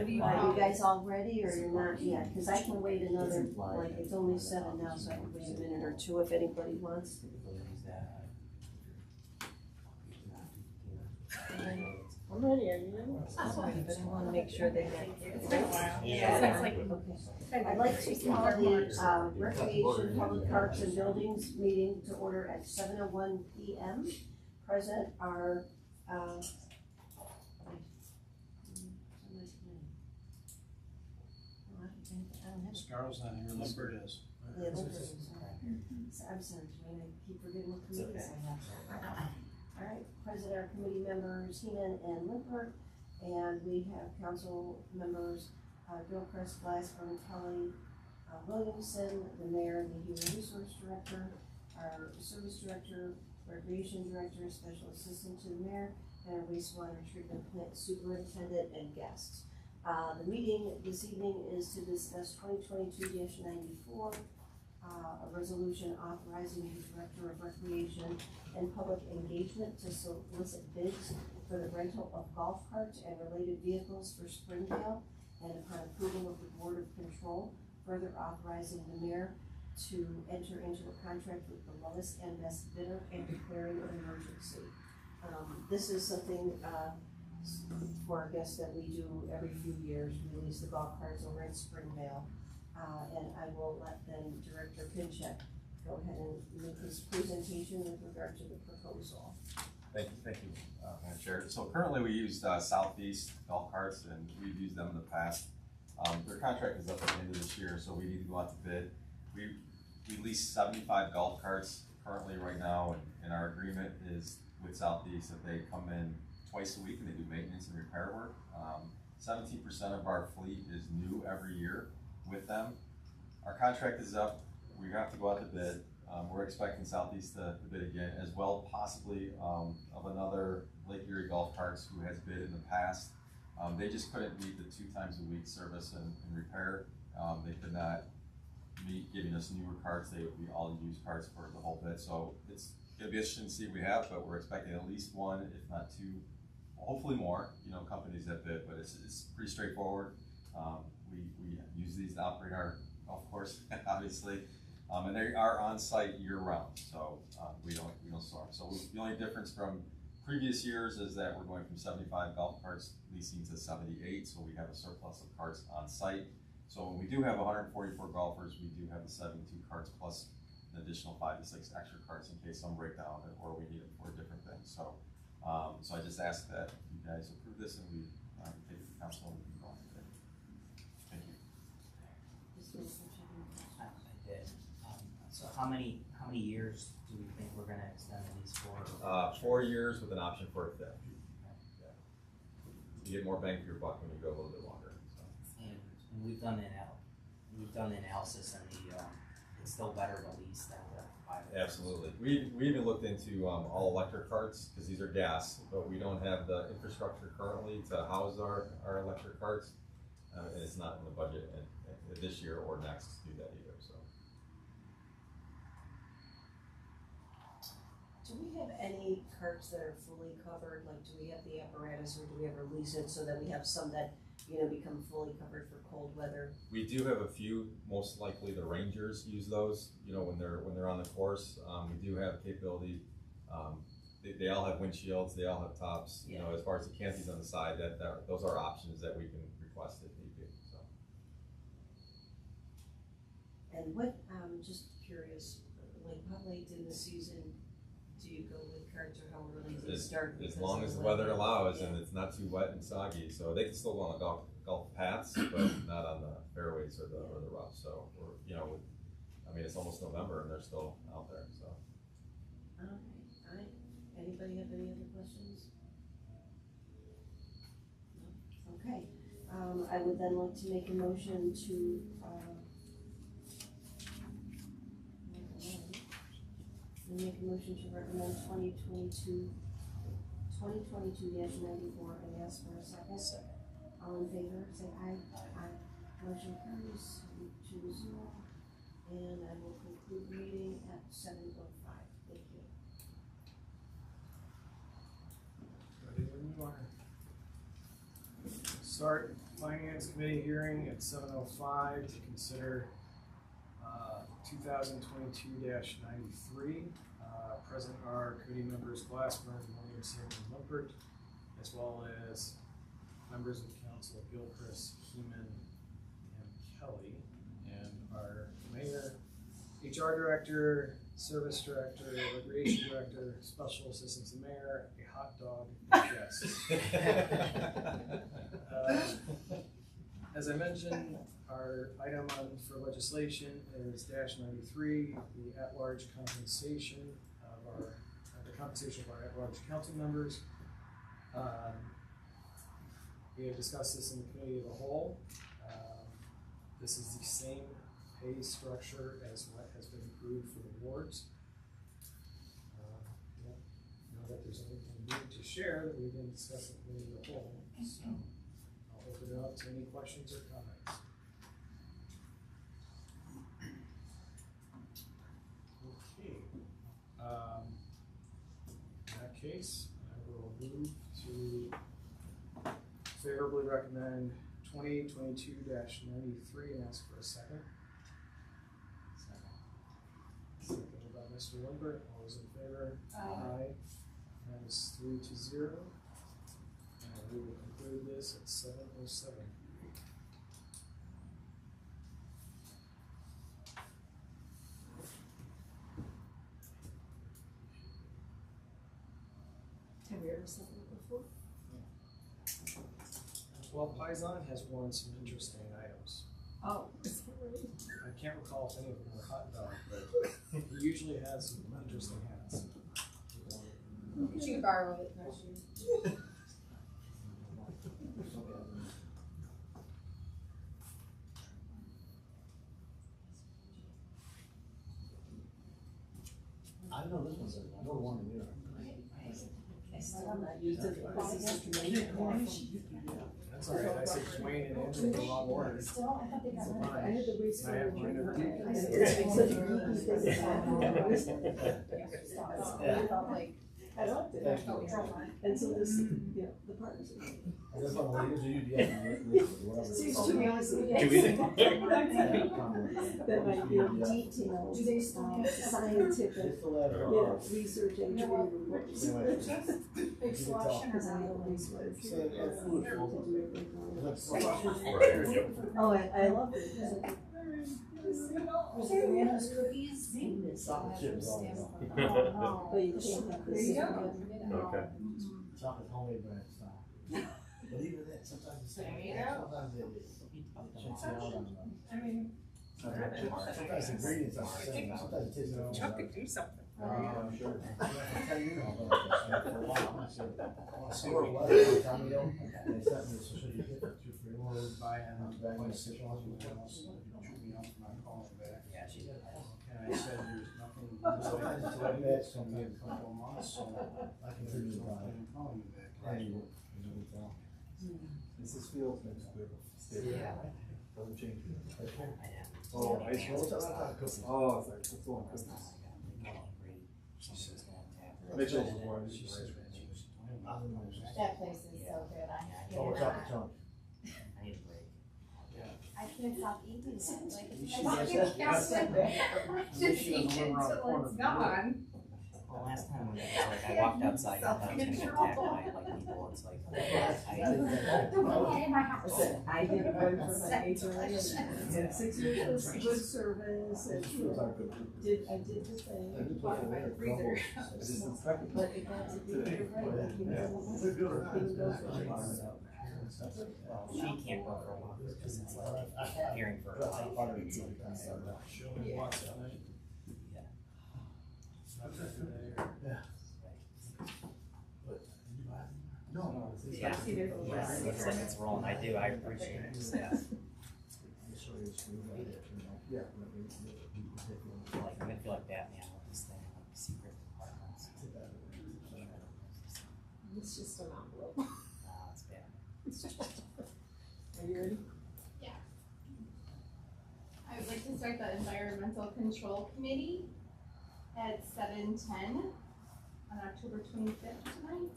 Are you guys all ready, or you're not yet? Because I can wait another, like, it's only 7 now, so I can wait a minute or two if anybody wants. I'm ready, are you ready? I'm ready, but I want to make sure they get. It's been a while. Yeah. It's like, Okay. I'd like to call the Recreation, Public Parks and Buildings meeting to order at 7:01 p.m. Present are, Scarl's not here, Limbert is. Yeah, I'm sorry, Joanne, I keep forgetting what committees I have. All right, present are committee members Heenan and Limbert, and we have council members Gilchrist, Glassburn, Kelly, Williamson, the mayor, the human resource director, our service director, recreation director, special assistant to the mayor, and our wastewater treatment plant superintendent and guests. The meeting this evening is to discuss 2022-94, a resolution authorizing the Director of Recreation and Public Engagement to solicit bids for the rental of golf carts and related vehicles for Springdale, and upon approval of the Board of Control, further authorizing the mayor to enter into a contract with the lowest and best bidder and declaring an emergency. This is something for our guests that we do every few years. We release the golf carts over in Springdale. And I will let then Director Pinchek go ahead and make his presentation with regard to the proposal. Thank you, Madam Chair. So currently we use Southeast golf carts, and we've used them in the past. Their contract is up at the end of this year, so we need to go out to bid. We lease 75 golf carts currently right now, and our agreement is with Southeast that they come in twice a week and they do maintenance and repair work. 17% of our fleet is new every year with them. Our contract is up. We have to go out to bid. We're expecting Southeast to bid again, as well possibly of another Lake Erie Golf Carts who has bid in the past. They just couldn't meet the 2 times a week service and repair. They could not meet giving us newer carts. They would be all used carts for the whole bid. So it's gonna be interesting to see what we have, but we're expecting at least 1, if not 2, hopefully more, companies that bid, but it's pretty straightforward. We use these to operate our golf course, obviously, and they are on site year round, so we don't store. So the only difference from previous years is that we're going from 75 golf carts leasing to 78, so we have a surplus of carts on site. So when we do have 144 golfers, we do have the 72 carts plus an additional 5 to 6 extra carts in case some break down or we need them for different things. So I just ask that you guys approve this and we take it to council and we can go on with it. Thank you. I did. So how many years do we think we're going to extend the lease for? 4 years with an option for a 5th. Yeah. You get more bang for your buck when you go a little bit longer. So. And we've done the analysis, and it's still better to lease than to buy. Absolutely. We even looked into all electric carts because these are gas, but we don't have the infrastructure currently to house our electric carts, and it's not in the budget this year or next to do that either. So. Do we have any carts that are fully covered? Like, do we have the apparatus, or do we ever lease it so that we have some that become fully covered for cold weather? We do have a few. Most likely, the Rangers use those. When they're on the course, we do have capability. They all have windshields. They all have tops. Yeah. As far as the canopies on the side, those are options that we can request if need be. So. And what? Just curious. Like, how late in the season do you go with carts, or how early do you start? As long as the weather allows, and it's not too wet and soggy, so they can still go on the golf paths, but not on the fairways or the rough. So we're, it's almost November and they're still out there. So. All right. Anybody have any other questions? No? Okay. I would then like to make a motion to. Make a motion to recommend 2022-94 and ask for a second. All in favor, say aye. Aye. Motion carries 2-0. And I will conclude reading at 7:05. Thank you. Ready when you are. Start. Finance Committee hearing at 7:05 to consider 2022-93. Present are committee members Glassburn, Williamson, and Limpert, as well as members of the council Gilchrist, Heeman, and Kelly, and our mayor, HR director, service director, recreation director, special assistant to mayor, a hot dog, and guests. As I mentioned, our item for legislation is -93, the at-large compensation of the compensation of our at-large council members. We have discussed this in the committee of the whole. This is the same pay structure as what has been approved for the wards. Don't know that there's anything new to share that we didn't discuss in the committee of the whole, so I'll open it up to any questions or comments. Okay. In that case, I will move to favorably recommend 2022-93 and ask for a second. Seconded by Mr. Limpert. All those in favor? Aye. That is 3-0. And we will conclude this at 7:07. Have we ever seen it before? Well, Paisan has won some interesting items. Oh, is that right? I can't recall if any of them were hot dog, but he usually has some interesting hats. You can borrow it next year. I know this one's, I know one in there. That's all right. I said Dwayne and Andrew in the wrong order. It's fine. I had the waste I have mine over here. I said, it's such a geeky thing. I loved it. And so this, the partners. That's not what it is, you, whatever. Seems to be honest with you. That might be detailed, scientific, research engineering reports. Big slush in Because I her know mouth. these words. Right. Oh, I loved it. Savannah's cookies. Chocolate chips, all But you can't have There this. you go. Okay. Chocolate homemade brand style. But even that, sometimes it's. There you go. Sometimes it checks you out on I mean, sometimes the ingredients are the same, sometimes it tastes different. Chuck could do something. I'm sure. I tell you now, but for a while, I said, I scored a letter a long time ago, and they sent me, so should you get that 2 free more By and back in the kitchen? Yeah, she did. And I said, there's nothing. Sometimes it's like that, It's gonna be a couple of months, so. I can figure it out. I'm calling you back. This is feels next to stable. Yeah. Doesn't change. I know. Oh, ice roll, it's not cooking. Oh, it's like, it's going It's cooking. not like that. Somebody's gonna tap her. Mitchell's is one. She said, that place is so good. I Oh, can't. chocolate chunk. I need a break. I can't stop eating it. Like, You it's should like, just- you can't sit there. Just She eat doesn't it live around the until corner it's from you. gone. Well, last time when it was like, I walked outside and I thought I was gonna get attacked by like people, it's like, Don't eat it in my house. I did one for my HRA and 6 years of good service and I did the thing. But it got to be right, you know, things go for a while. she can't go for a walk because it's like hearing for her life. Show me what's at night. No. Yeah, it's rolling, I do, I appreciate it, yeah. Yeah. Like, I'm gonna feel like Batman with this thing, like secret departments. It's just an envelope. No, it's bad. Are you ready? I would like to start the Environmental Control Committee at 7:10 on October 25th tonight.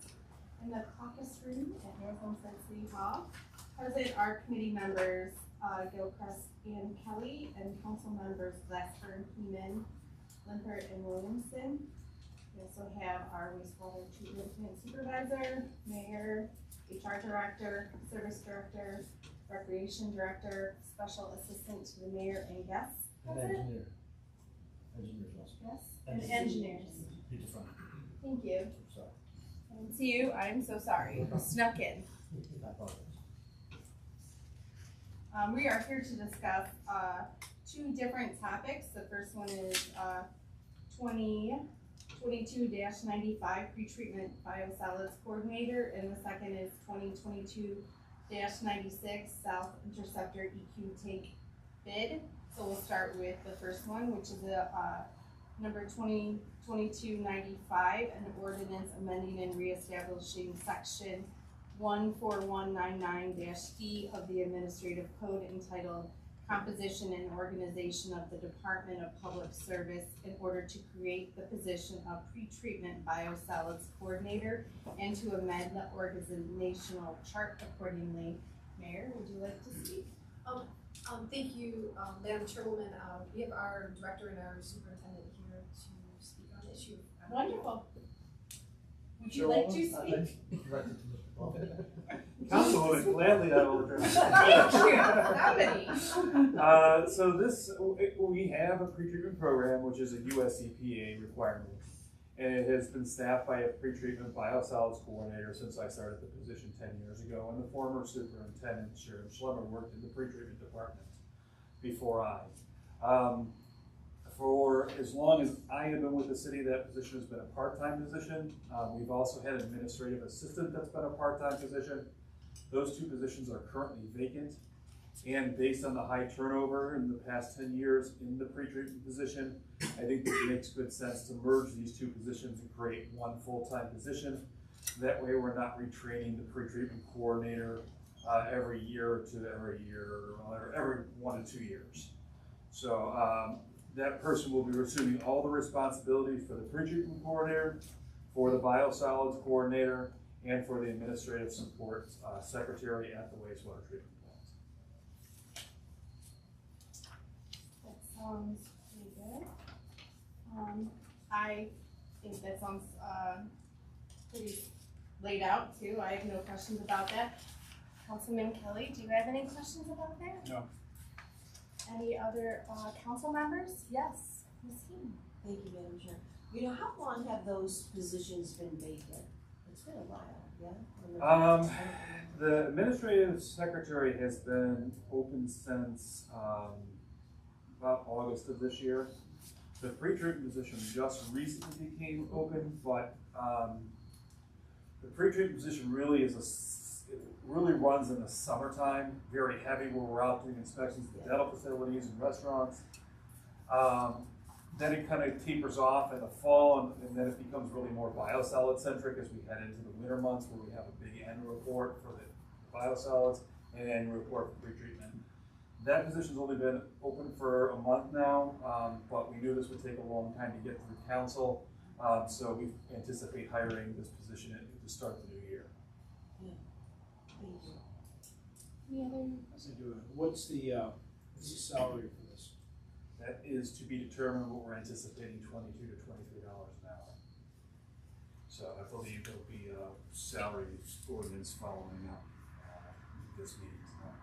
in the caucus room at North Homestead City Hall. Present are committee members, Gilchrist and Kelly, and council members Glassburn, Heeman, Limpert, and Williamson. We also have our wastewater treatment plant supervisor, mayor, HR director, service director, recreation director, special assistant to the mayor, and guests. And Present. engineer. Engineers also. Yes, and engineers. Peter Front, Thank you. sorry. And to you, I'm so sorry. Snuck in. I apologize. We are here to discuss two different topics. The first one is 2022-95 pretreatment biosolids coordinator, and the second is 2022-96 South Interceptor EQ tank bid. So we'll start with the first one, which is number 2022-95, an ordinance amending and reestablishing section 14199-D of the Administrative Code entitled Composition and Organization of the Department of Public Service in order to create the position of pretreatment biosolids coordinator and to amend the organizational chart accordingly. Mayor, would you like to speak? Thank you, Madam Chairwoman. We have our director and our superintendent here to speak on the issue. Wonderful. Would you like to speak? Directed to Mr. Paul. Councilwoman, gladly I will address. Thank you. Somebody. So we have a pretreatment program, which is a US EPA requirement. And it has been staffed by a pretreatment biosolids coordinator since I started the position 10 years ago. And the former superintendent, Sharon Schlemmer, worked in the pretreatment department before I. For as long as I have been with the city, that position has been a part-time position. We've also had an administrative assistant that's been a part-time position. Those two positions are currently vacant. And based on the high turnover in the past 10 years in the pretreatment position, I think it makes good sense to merge these two positions and create one full-time position. That way we're not retraining the pretreatment coordinator every year to every 1 to 2 years. So that person will be assuming all the responsibility for the pretreatment coordinator, for the biosolids coordinator, and for the administrative support secretary at the wastewater treatment plant. That sounds pretty good. I think that sounds pretty laid out too. I have no questions about that. Councilman Kelly, do you have any questions about that? No. Any other council members? Yes, Ms. Heem. Thank you, Madam Chair. You know, how long have those positions been vacant? It's been a while, yeah? The administrative secretary has been open since about August of this year. The pretreatment position just recently became open, but the pretreatment position really is it really runs in the summertime, very heavy, where we're out doing inspections of the dental facilities and restaurants. Then it kind of tapers off in the fall, and then it becomes really more biosolid centric as we head into the winter months, where we have a big annual report for the biosolids and an annual report for pretreatment. That position's only been open for a month now, but we knew this would take a long time to get through council, so we anticipate hiring this position to start the new year. Thank you. Any other What's the salary for this? That is to be determined. What we're anticipating, $22 to $23 an hour. So I believe there'll be a salary ordinance following up this meeting tonight.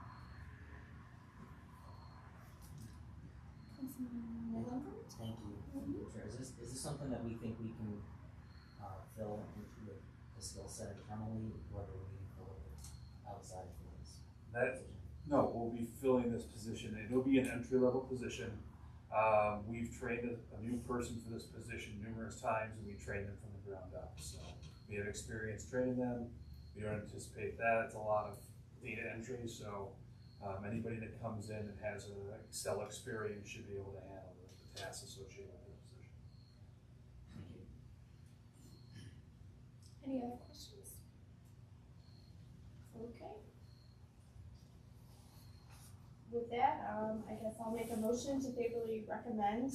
Thank you. Sure. Is this something that we think we can fill with the skill set internally, whether we fill it outside for this? No, we'll be filling this position. It'll be an entry-level position. We've trained a new person for this position numerous times, and we train them from the ground up. So we have experience training them. We don't anticipate that. It's a lot of data entry, so anybody that comes in and has an Excel experience should be able to handle the tasks associated with the position. Thank you. Any other questions? Okay. With that, I guess I'll make a motion to favorably recommend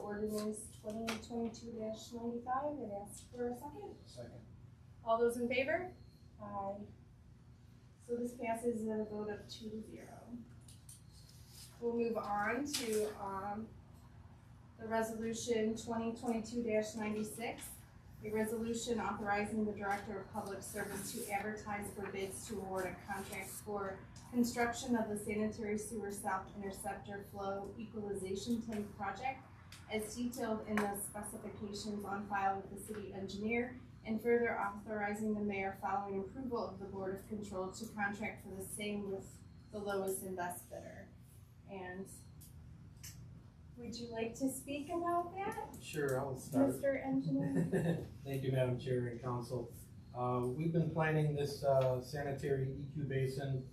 ordinance 2022-95 and ask for a second. Second. All those in favor? Aye. So this passes at a vote of 2-0. We'll move on to the resolution 2022-96, a resolution authorizing the Director of Public Service to advertise for bids to award a contract for construction of the sanitary sewer south interceptor flow equalization tank project as detailed in the specifications on file with the city engineer, and further authorizing the mayor following approval of the Board of Control to contract for the same with the lowest and best bidder. And would you like to speak about that, Sure, I'll start. Mr. Engineer? Thank you, Madam Chair and Council. We've been planning this sanitary EQ basin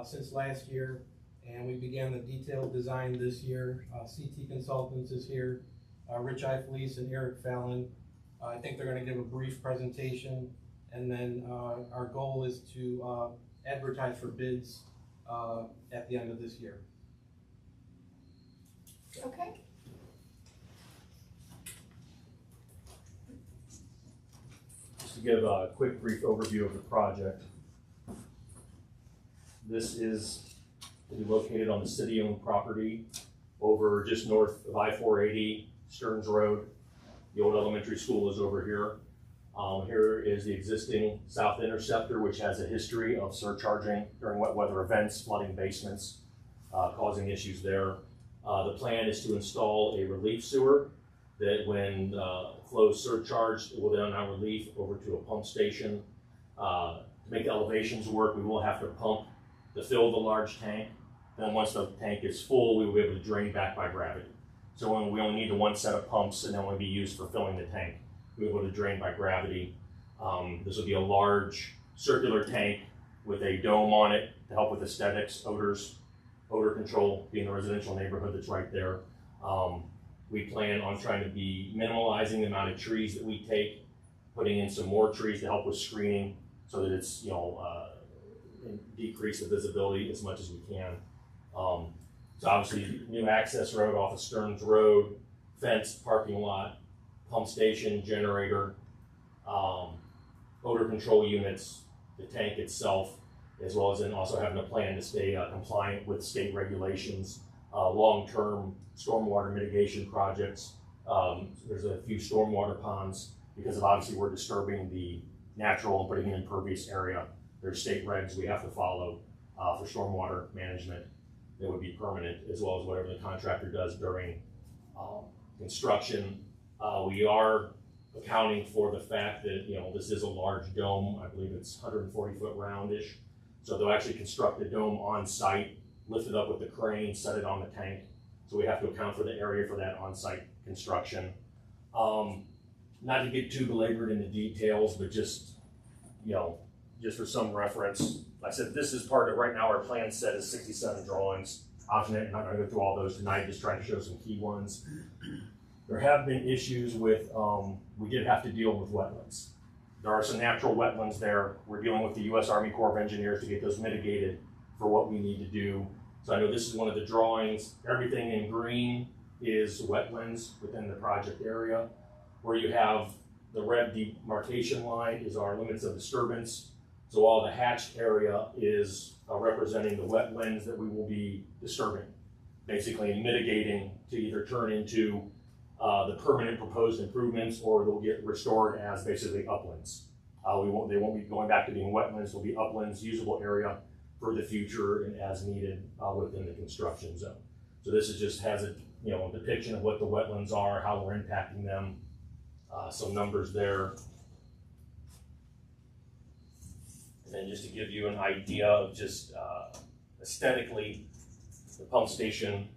since last year, and we began the detailed design this year. CT Consultants is here, Rich Ifleece and Eric Fallon. I think they're going to give a brief presentation, and then our goal is to advertise for bids at the end of this year. Okay. Just to give a quick brief overview of the project. This is to be located on the city-owned property over just north of I-480, Stearns Road. The old elementary school is over here. Here is the existing south interceptor, which has a history of surcharging during wet weather events, flooding basements, causing issues there. The plan is to install a relief sewer that when flows surcharged, it will then on relief over to a pump station. To make the elevations work, we will have to pump to fill the large tank. Then once the tank is full, we will be able to drain back by gravity. So when we only need the one set of pumps and then will be used for filling the tank. We'll be able to drain by gravity. This will be a large circular tank with a dome on it to help with aesthetics, odors, odor control, being the residential neighborhood that's right there. We plan on trying to be minimalizing the amount of trees that we take, putting in some more trees to help with screening so that it's, decrease the visibility as much as we can. So obviously, new access road off of Stearns Road, fenced parking lot, pump station, generator, odor control units, the tank itself, as well as then also having a plan to stay compliant with state regulations, long-term stormwater mitigation projects. There's a few stormwater ponds because of obviously we're disturbing the natural and putting in an impervious area. There's state regs we have to follow for stormwater management that would be permanent, as well as whatever the contractor does during construction. We are accounting for the fact that, this is a large dome. I believe it's 140 foot roundish. So they'll actually construct the dome on site, lift it up with the crane, set it on the tank. So we have to account for the area for that on-site construction. Not to get too belabored into details, but just for some reference, like I said, this is part of, right now our plan set is 67 drawings. Obviously, I'm not gonna go through all those tonight, just trying to show some key ones. There have been issues with, we did have to deal with wetlands. There are some natural wetlands there. We're dealing with the U.S. Army Corps of Engineers to get those mitigated for what we need to do. So I know this is one of the drawings. Everything in green is wetlands within the project area. Where you have the red demarcation line is our limits of disturbance. So all the hatched area is representing the wetlands that we will be disturbing, basically mitigating to either turn into the permanent proposed improvements, or they'll get restored as basically uplands. They won't be going back to being wetlands. They'll be uplands, usable area for the future and as needed within the construction zone. So this is just has a depiction of what the wetlands are, how we're impacting them. Some numbers there. And then just to give you an idea of just aesthetically, the pump station,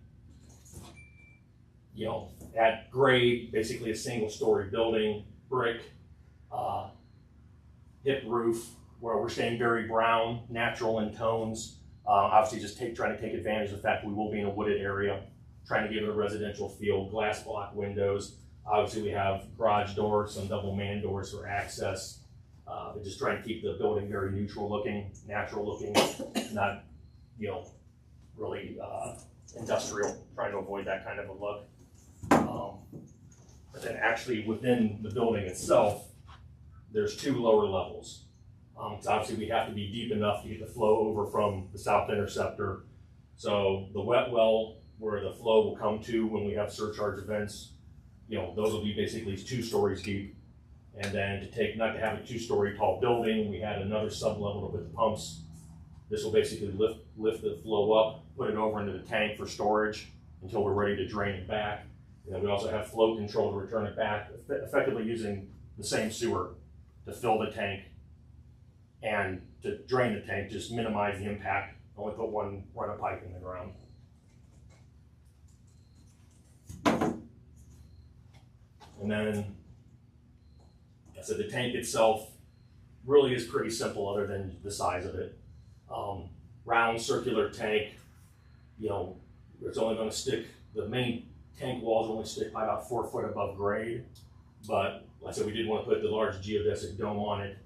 at grade, basically a single-story building, brick, hip roof, where we're staying very brown, natural in tones. Obviously, just trying to take advantage of the fact that we will be in a wooded area, trying to give it a residential feel. Glass block windows. Obviously, we have garage doors, some double man doors for access. Just trying to keep the building very neutral looking, natural looking, not, really industrial, trying to avoid that kind of a look. But then actually within the building itself, there's 2 lower levels. So obviously we have to be deep enough to get the flow over from the south interceptor. So the wet well where the flow will come to when we have surcharge events, those will be basically 2 stories deep. And then not to have a 2-story tall building, we had another sub-level with the pumps. This will basically lift the flow up, put it over into the tank for storage until we're ready to drain it back. And then we also have flow control to return it back, effectively using the same sewer to fill the tank and to drain the tank, just minimize the impact, only put one run of pipe in the ground. And then, so the tank itself really is pretty simple other than the size of it. Round circular tank, it's only going to stick, the main tank walls only stick by about 4 foot above grade. But like I said, we did want to put the large geodesic dome on it.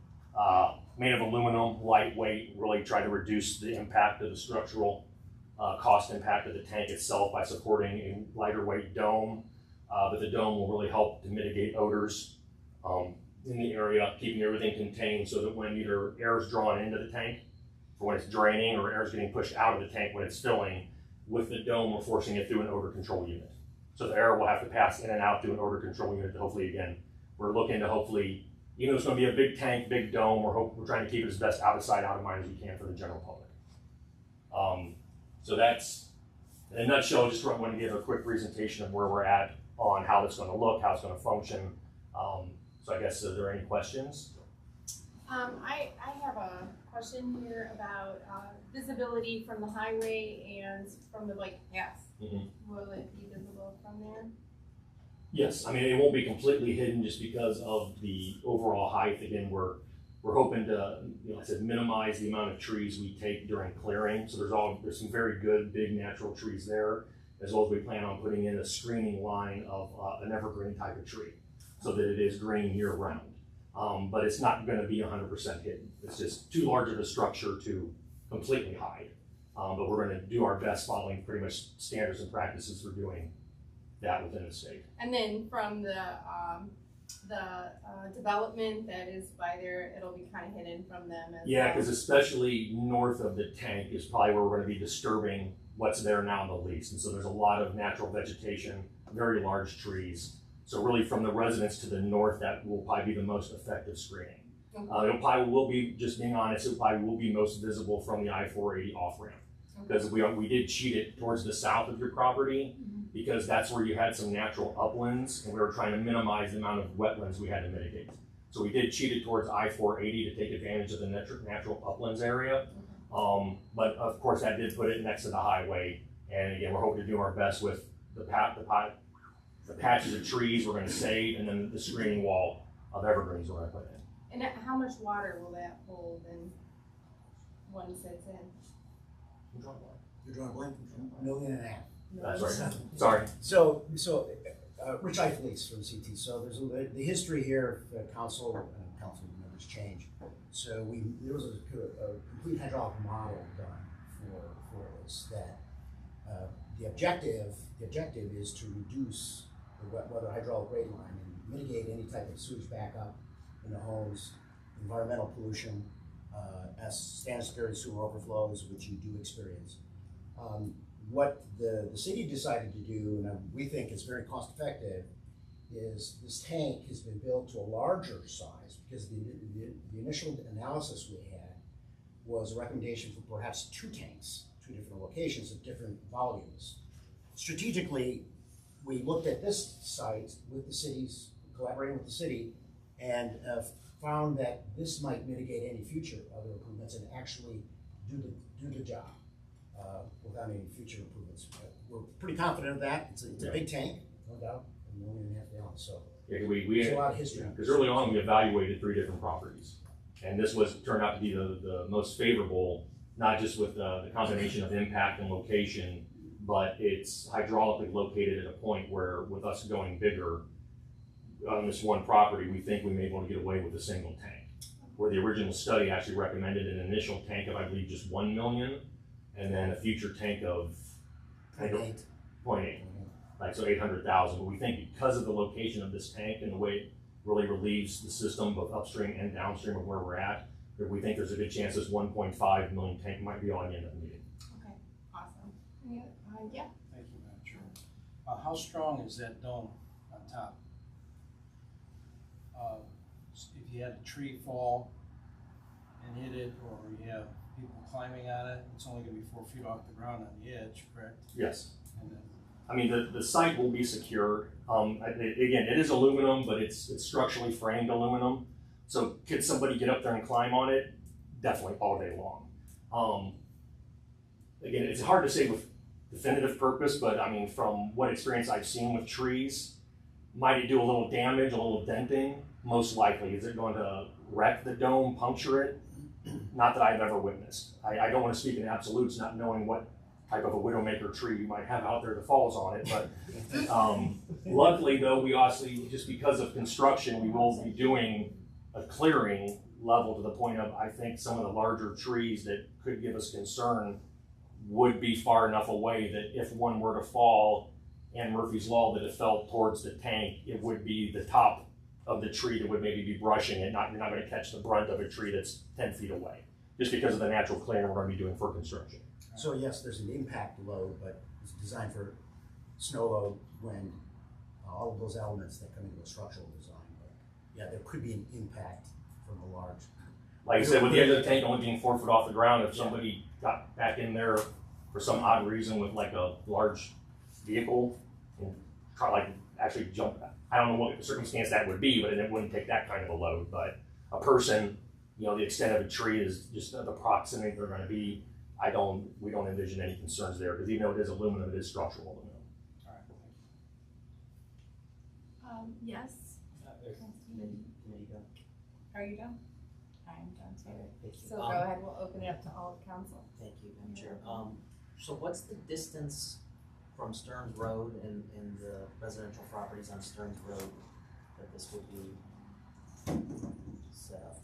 Made of aluminum, lightweight, really try to reduce the impact of the structural cost impact of the tank itself by supporting a lighter weight dome. But the dome will really help to mitigate odors in the area, keeping everything contained so that when either air is drawn into the tank for when it's draining or air is getting pushed out of the tank when it's filling, with the dome we're forcing it through an odor control unit. So the air will have to pass in and out through an odor control unit. Hopefully, again, we're looking to hopefully, even though it's going to be a big tank, big dome, we're trying to keep it as best out of sight, out of mind as we can for the general public. So that's, in a nutshell, just want to give a quick presentation of where we're at on how it's going to look, how it's going to function. So I guess, are there any questions? I have a question here about visibility from the highway and from the bike path. Will it be visible from there? Yes, I mean, it won't be completely hidden just because of the overall height. Again, we're hoping to, like I said, minimize the amount of trees we take during clearing. So there's some very good big natural trees there, as well as we plan on putting in a screening line of an evergreen type of tree so that it is green year round. But it's not going to be 100% hidden. It's just too large of a structure to completely hide. But we're going to do our best following pretty much standards and practices for doing that within the state. And then from the development that is by there, it'll be kind of hidden from them as Yeah, because especially north of the tank is probably where we're going to be disturbing what's there now the least. And so there's a lot of natural vegetation, very large trees. So really from the residents to the north, that will probably be the most effective screening. It probably will be, just being honest, it probably will be most visible from the I-480 off-ramp. Because we did cheat it towards the south of your property, because that's where you had some natural uplands, and we were trying to minimize the amount of wetlands we had to mitigate. So we did cheat it towards I-480 to take advantage of the natural uplands area. But of course that did put it next to the highway. And again, we're hoping to do our best with the patches of trees we're going to save, and then the screening wall of evergreens we're going to put in. And how much water will that hold and once it's in? You're drawing blank, $1.5 million. That's right. Sorry. So, Rich Eiffelise from CT. So there's the history here. Council members change. So there was a complete hydraulic model done for this. That the objective is to reduce the wet weather hydraulic rate line and mitigate any type of sewage backup in the homes, environmental pollution, as sanitary sewer overflows, which you do experience. What the city decided to do, and we think is very cost effective, is this tank has been built to a larger size, because the initial analysis we had was a recommendation for perhaps 2 tanks, 2 different locations at different volumes. Strategically, we looked at this site with the cities, collaborating with the city, and found that this might mitigate any future other improvements and actually do the job without any future improvements. We're pretty confident of that. It's a big tank, no doubt, 1.5 million gallons. So yeah, there's a lot of history. Because early on we evaluated 3 different properties, and this turned out to be the most favorable, not just with the combination of impact and location, but it's hydraulically located at a point where, with us going bigger on this one property, we think we may be able to get away with a single tank. Where the original study actually recommended an initial tank of, I believe, just 1 million, and then a future tank of 0.8, like so 800,000. But we think because of the location of this tank and the way really relieves the system both upstream and downstream of where we're at. But we think there's a good chance this 1.5 million tank might be on the end of the meeting. Okay, awesome. Yeah, Thank you, Madam Chair. How strong is that dome on top? If you had a tree fall and hit it, or you have people climbing on it, it's only gonna be 4 feet off the ground on the edge, correct? Yes. And then, I mean, the site will be secured. Again, it is aluminum, but it's structurally framed aluminum. So could somebody get up there and climb on it? Definitely all day long. Again, it's hard to say with definitive purpose, but I mean, from what experience I've seen with trees, might it do a little damage, a little denting? Most likely. Is it going to wreck the dome, puncture it? Not that I've ever witnessed. I don't want to speak in absolutes, not knowing what type of a widowmaker tree you might have out there that falls on it. But luckily, though, we obviously, just because of construction, we will be doing a clearing level to the point of, I think, some of the larger trees that could give us concern would be far enough away that if one were to fall, and Murphy's Law, that it fell towards the tank, it would be the top of the tree that would maybe be brushing it. You're not going to catch the brunt of a tree that's 10 feet away, just because of the natural clearing we're going to be doing for construction. So yes, there's an impact load, but it's designed for snow load, wind, all of those elements that come into a structural design. But yeah, there could be an impact from a large. Like I said, with the end of the tank only being 4 foot off the ground, if somebody got back in there for some odd reason with like a large vehicle and try like actually jump, I don't know what circumstance that would be, but it wouldn't take that kind of a load. But a person, you know, the extent of a tree is just the proximity they're going to be. We don't envision any concerns there, because even though it is aluminum, it is structural aluminum. all right, thank you. yes. Committee go. Are you done? I'm done too. Thank you. So go ahead, we'll open it up to all of council. Thank you, Madam Chair. So what's the distance from Stearns Road and the residential properties on Stearns Road that this would be set up?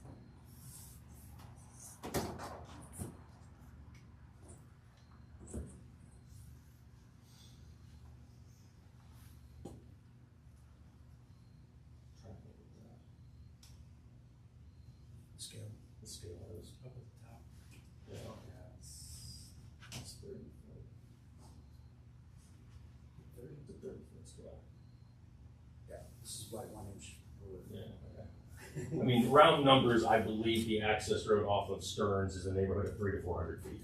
Scale. The scale is Up at the top. it's 30 foot. 30 to 30 foot scale. Yeah, this is like 1 inch. Yeah, okay. I mean, round numbers, I believe the access road off of Stearns is in the neighborhood of 300 to 400 feet.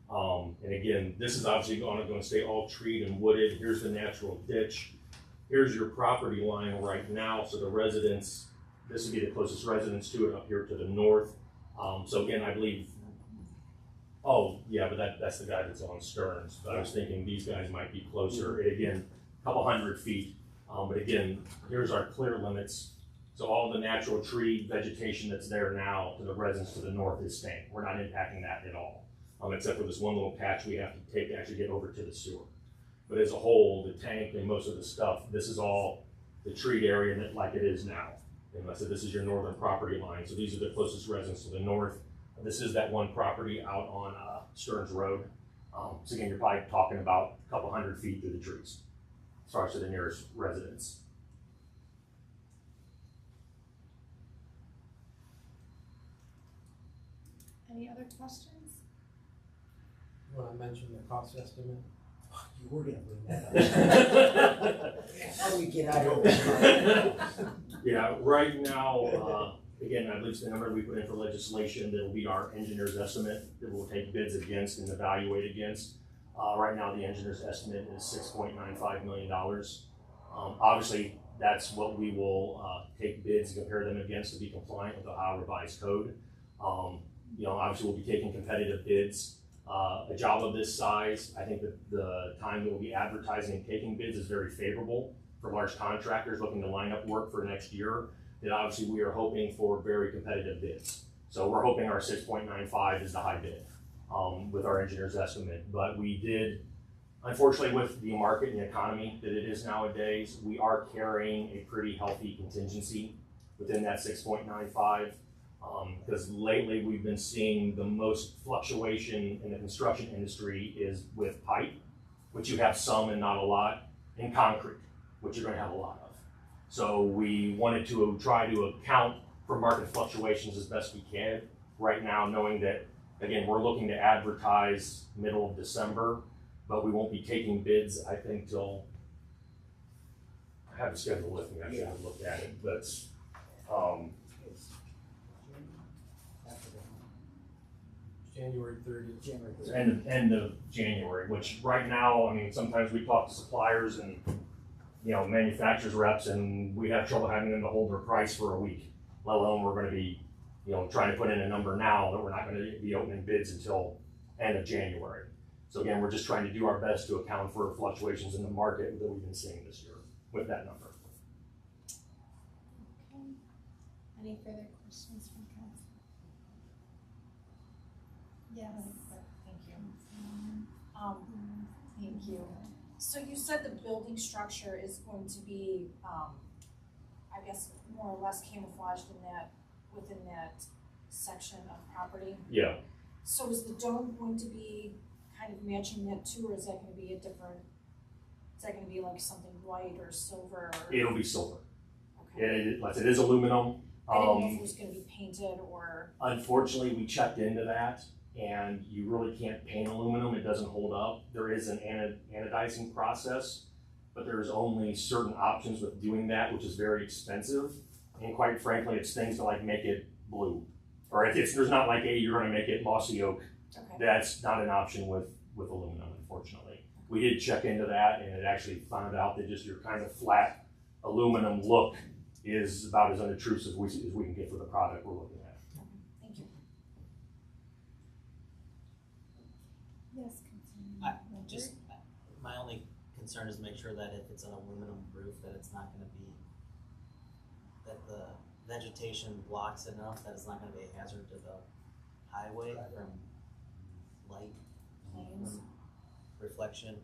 And again, this is obviously going to stay all treed and wooded. Here's the natural ditch. Here's your property line right now. So the residents, this would be the closest residence to it up here to the north. So again, I believe, oh yeah, but that's the guy that's on Stearns. But I was thinking these guys might be closer. Again, a couple 100 feet. But again, here's our clear limits. So all the natural tree vegetation that's there now to the residents to the north is staying. We're not impacting that at all, except for this one little patch we have to take to actually get over to the sewer. But as a whole, the tank and most of the stuff, this is all the treed area that, like it is now. And I said, this is your northern property line. So these are the closest residents to the north. This is that one property out on Stearns Road. So again, you're probably talking about a couple 100 feet through the trees as far as to the nearest residence. Any other questions? You want to mention the cost estimate? You were gonna bring that up. How do we get out of it? Yeah, right now, again, I believe it's the number we put in for legislation that will be our engineer's estimate that we'll take bids against and evaluate against. Right now, the engineer's estimate is $6.95 million. Obviously, that's what we will take bids and compare them against to be compliant with the Ohio Revised Code. You know, obviously, we'll be taking competitive bids. A job of this size, I think that the time that we'll be advertising and taking bids is very favorable for large contractors looking to line up work for next year. That obviously we are hoping for very competitive bids. So we're hoping our 6.95 is the high bid with our engineer's estimate. But we did, unfortunately, with the market and the economy that it is nowadays, we are carrying a pretty healthy contingency within that 6.95. Because lately we've been seeing the most fluctuation in the construction industry is with pipe, which you have some and not a lot, and concrete, which you're going to have a lot of. So we wanted to try to account for market fluctuations as best we can right now, knowing that, again, we're looking to advertise middle of December, but we won't be taking bids, I think, till, I have the schedule with me, I should have looked at it, but, January 30th. January 30th. end of January, which right now, I mean, sometimes we talk to suppliers and, manufacturers reps, and we have trouble having them to hold their price for a week, let alone we're gonna be, trying to put in a number now that we're not gonna be opening bids until end of January. So again, we're just trying to do our best to account for fluctuations in the market that we've been seeing this year with that number. Okay. Any further questions from council? Yes. Thank you. Thank you. So you said the building structure is going to be, I guess, more or less camouflaged within that section of property? Yeah, So is the dome going to be kind of matching that too, or is that gonna be is that gonna be like something white or silver or? it'll be silver. Okay. It is aluminum. I didn't know if it was gonna be painted or, Unfortunately, we checked into that, and you really can't paint aluminum, it doesn't hold up. There is an anodizing process, but there's only certain options with doing that, which is very expensive. And quite frankly, it's things to like make it blue. Or there's not like, hey, you're gonna make it mossy oak. okay, That's not an option with aluminum, unfortunately. We did check into that, and it actually found out that just your kind of flat aluminum look is about as unobtrusive as we can get for the product we're looking at. thank you. Yes, Councilman. My only concern is make sure that if it's an aluminum roof, that it's not gonna be, that the vegetation blocks enough that it's not gonna be a hazard to the highway from light, Planes. reflective.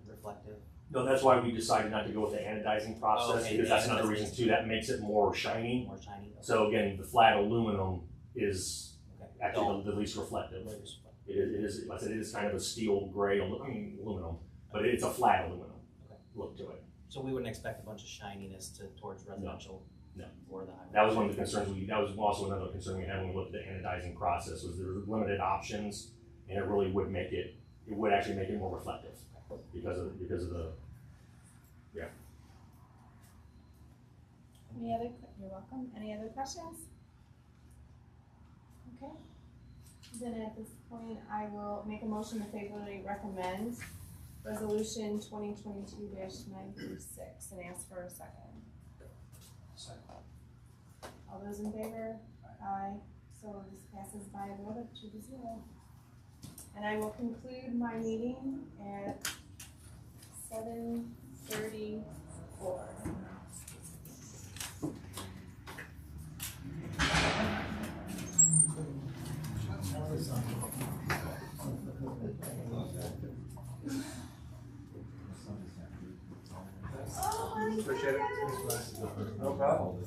No, that's why we decided not to go with the anodizing process, Okay, because the that's another reason anodizing. too, that makes it more shiny. More shiny. So again, the flat aluminum is Okay. actually the least reflective. It is, like I said, it is kind of a steel gray aluminum, but it's a flat aluminum look to it. So we wouldn't expect a bunch of shininess towards residential? No. Or the highway? That was one of the concerns that was also another concern we had when we looked at the anodizing process, was there were limited options, and it really would make it would actually make it more reflective because of the, You're welcome. Any other questions? Okay. Then at this point, I will make a motion to favorably recommend resolution 2022-936 and ask for a second. Second. All those in favor? Aye. So this passes by a vote of 2-0. And I will conclude my meeting at 7:34. Appreciate it. No problem.